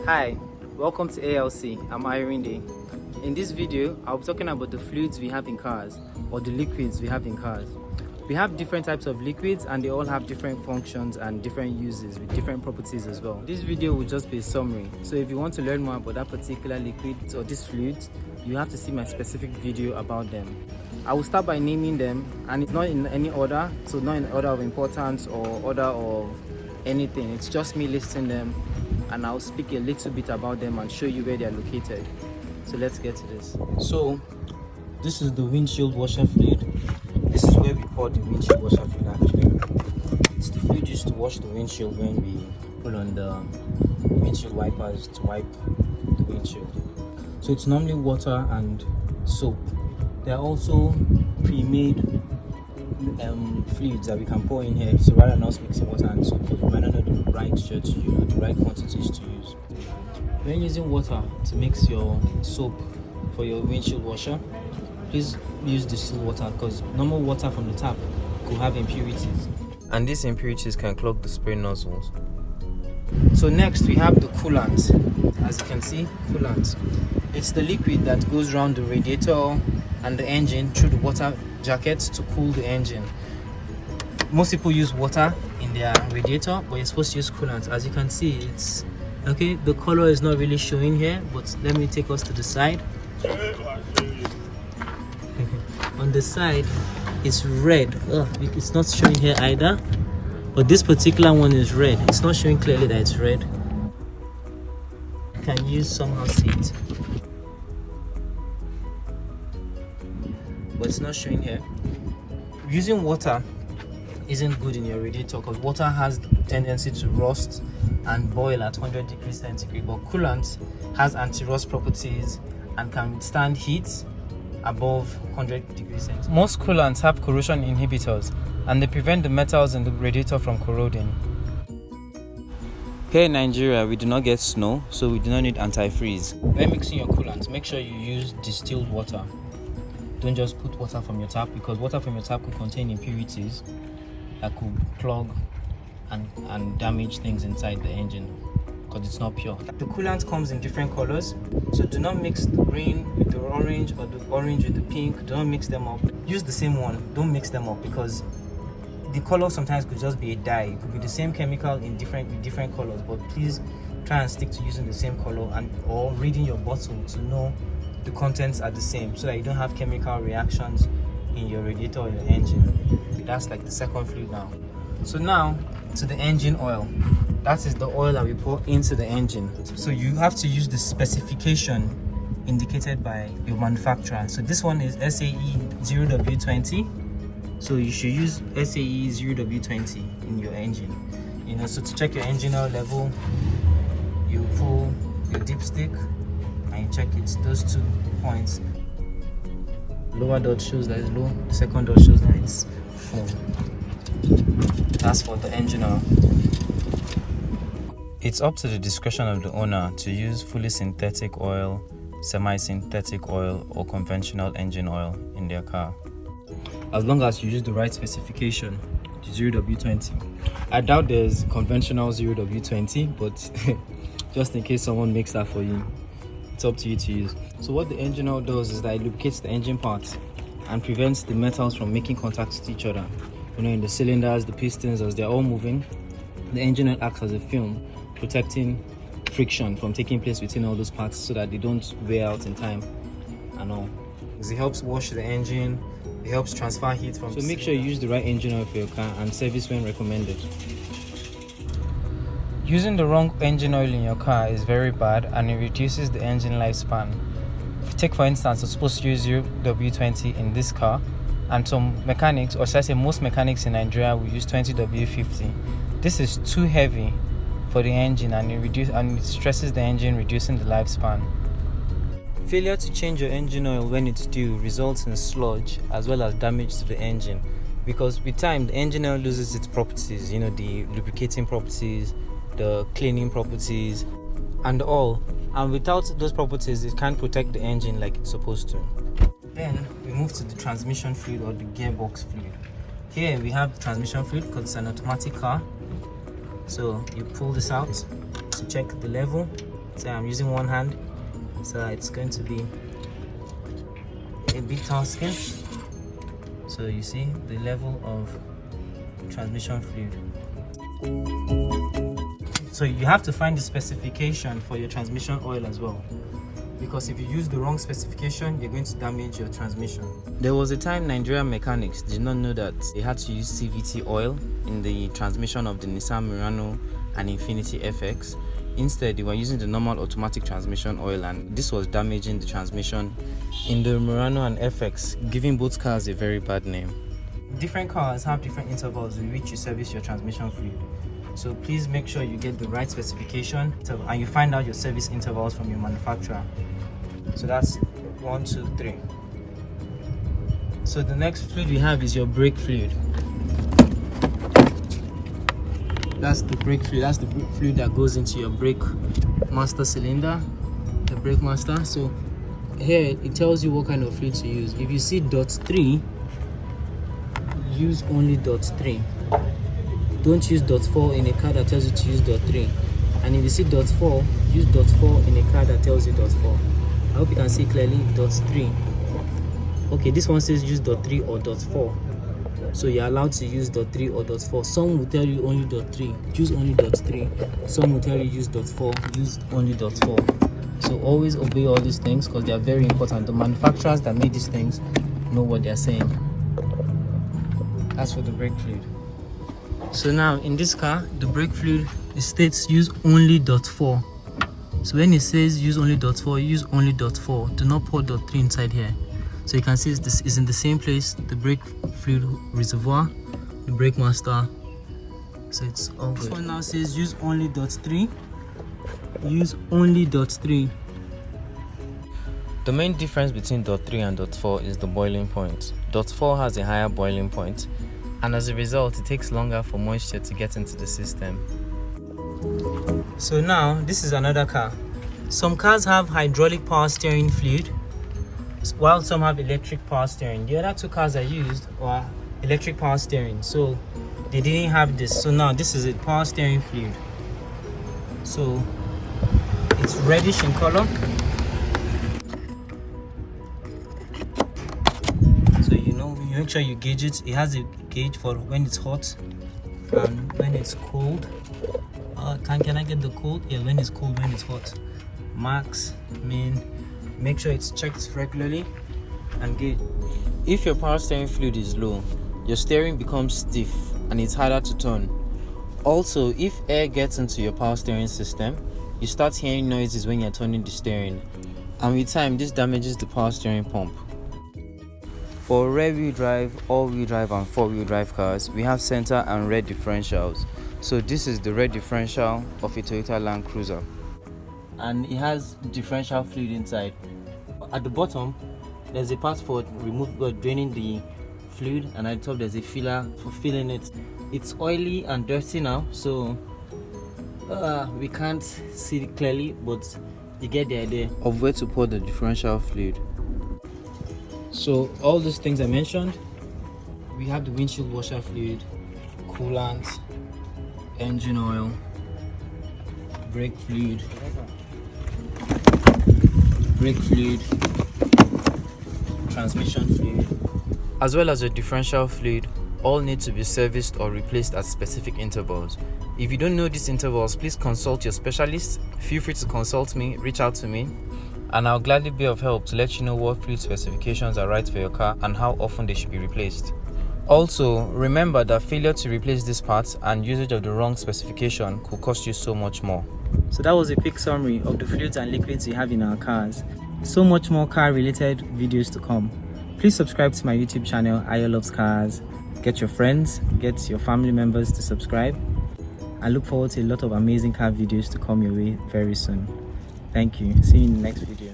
Hi, welcome to ALC. I'm Irene. In this video, I'll be talking about the fluids we have in cars, or the liquids we have in cars. We have different types of liquids and they all have different functions and different uses with different properties as well. This video will just be a summary, so if you want to learn more about that particular liquid or this fluid, you have to see my specific video about them. I will start by naming them, and it's not in any order, so not in order of importance or order of anything. It's just me listing them, and I'll speak a little bit about them and show you where they are located. So let's get to this. So this is the windshield washer fluid. This is where we pour the windshield washer fluid actually. It's the fluid used to wash the windshield when we pull on the windshield wipers to wipe the windshield. So it's normally water and soap. There are also pre-made fluids that we can pour in here, so rather than us mixing water and soap, because we might not know the right share to use or the right quantities to use. When using water to mix your soap for your windshield washer, please use distilled water, because normal water from the tap could have impurities, and these impurities can clog the spray nozzles. So next we have the coolant. As you can see, coolant. It's the liquid that goes around the radiator and the engine through the water jacket to cool the engine. Most people use water in their radiator, but you're supposed to use coolant. As you can see, it's okay. The color is not really showing here, but let me take us to the side. On the side, it's red. It's not showing here either, but this particular one is red. It's not showing clearly that it's red. Can you somehow see it? But it's not showing here. Using water isn't good in your radiator, because water has the tendency to rust and boil at 100 degrees centigrade, but coolant has anti-rust properties and can withstand heat above 100 degrees centigrade. Most coolants have corrosion inhibitors, and they prevent the metals in the radiator from corroding. Here in Nigeria, we do not get snow, so we do not need antifreeze. When mixing your coolant, make sure you use distilled water. Don't just put water from your tap, because water from your tap could contain impurities that could clog and damage things inside the engine, because it's not pure. The coolant comes in different colors, so do not mix the green with the orange or the orange with the pink. Do not mix them up. Use the same one. Don't mix them up, because the color sometimes could just be a dye. It could be the same chemical in different colors, but please try and stick to using the same color or reading your bottle to know the contents are the same, so that you don't have chemical reactions in your radiator or your engine. That's like the second fluid now. So now to the engine oil. That is the oil that we pour into the engine. So you have to use the specification indicated by your manufacturer. So this one is SAE 0W20. So you should use SAE 0W20 in your engine. So to check your engine oil level, you pull your dipstick and you check it. Those 2 points. Lower dot shows that it's low, the second dot shows that it's full. That's for the engine oil. It's up to the discretion of the owner to use fully synthetic oil, semi-synthetic oil, or conventional engine oil in their car, as long as you use the right specification, the 0W20. I doubt there's conventional 0W20, but just in case someone makes that for you, it's up to you to use. So what the engine oil does is that it lubricates the engine parts and prevents the metals from making contact with each other. In the cylinders, the pistons, as they're all moving, the engine oil acts as a film, protecting friction from taking place between all those parts, so that they don't wear out in time and all. Because it helps wash the engine, it helps transfer heat from. So make sure you use the right engine oil for your car, and service when recommended. Using the wrong engine oil in your car is very bad, and it reduces the engine lifespan. Take for instance, you're supposed to use 0W20 in this car, and some mechanics, or should I say most mechanics in Nigeria, will use 20W50. This is too heavy for the engine, and it stresses the engine, reducing the lifespan. Failure to change your engine oil when it's due results in sludge as well as damage to the engine, because with time the engine oil loses its properties, the lubricating properties, the cleaning properties and all, and without those properties it can't protect the engine like it's supposed to. Then we move to the transmission fluid, or the gearbox fluid. Here we have transmission fluid because it's an automatic car. So you pull this out to check the level So I'm using one hand, so it's going to be a bit tasking. So you see the level of transmission fluid. So you have to find the specification for your transmission oil as well, because if you use the wrong specification, you're going to damage your transmission. There was a time Nigerian mechanics did not know that they had to use CVT oil in the transmission of the Nissan Murano and Infiniti FX. Instead, they were using the normal automatic transmission oil, and this was damaging the transmission in the Murano and FX, giving both cars a very bad name. Different cars have different intervals with which you service your transmission fluid. So please make sure you get the right specification and you find out your service intervals from your manufacturer. So that's 1, 2, 3. So the next fluid we have is your brake fluid. That's the brake fluid. That's the fluid that goes into your brake master cylinder, the brake master. So here it tells you what kind of fluid to use. If you see .3, use only .3. Don't use .4 in a car that tells you to use .3. And if you see .4, use .4 in a car that tells you .4. I hope you can see clearly .3. Okay, this one says use .3 or .4. So you're allowed to use .3 or .4. Some will tell you only .3, use only .3. Some will tell you use .4, use only .4. So always obey all these things because they are very important. The manufacturers that made these things know what they are saying. That's for the brake fluid. So now in this car, the brake fluid, it states use only .4. So when it says use only .4, use only .4. Do not pour .3 inside here. So you can see this is in the same place, the brake fluid reservoir, the brake master. So it's all good. This one now says use only .3. Use only .3. The main difference between .3 and .4 is the boiling point. .4 has a higher boiling point, and as a result, it takes longer for moisture to get into the system. So now, this is another car. Some cars have hydraulic power steering fluid, while some have electric power steering. The other two cars I used were electric power steering, so they didn't have this. So now this is a power steering fluid. So it's reddish in color. So you make sure you gauge it. It has a gauge for when it's hot and when it's cold. Can I get the cold? Yeah, when it's cold, when it's hot. Max, min. Make sure it's checked regularly and gauge. If your power steering fluid is low, your steering becomes stiff and it's harder to turn. Also, if air gets into your power steering system, you start hearing noises when you're turning the steering, and with time this damages the power steering pump. For rear-wheel drive, all-wheel drive and four-wheel drive cars, we have center and rear differentials. So this is the rear differential of a Toyota Land Cruiser, and it has differential fluid inside. At the bottom there's a part for draining the fluid, and at the top there's a filler for filling it. It's oily and dirty now, so we can't see it clearly, but you get the idea of where to pour the differential fluid. So all these things I mentioned, we have the windshield washer fluid, coolant, engine oil, brake fluid, transmission fluid, as well as your differential fluid. All need to be serviced or replaced at specific intervals. If you don't know these intervals, please consult your specialist. Feel free to consult me, reach out to me, and I'll gladly be of help to let you know what fluid specifications are right for your car and how often they should be replaced. Also, remember that failure to replace these parts and usage of the wrong specification could cost you so much more. So that was a quick summary of the fluids and liquids we have in our cars. So much more car related videos to come. Please subscribe to my YouTube channel, Ayo Loves Cars. Get your friends, get your family members to subscribe. I look forward to a lot of amazing car videos to come your way very soon. Thank you. See you in the next video.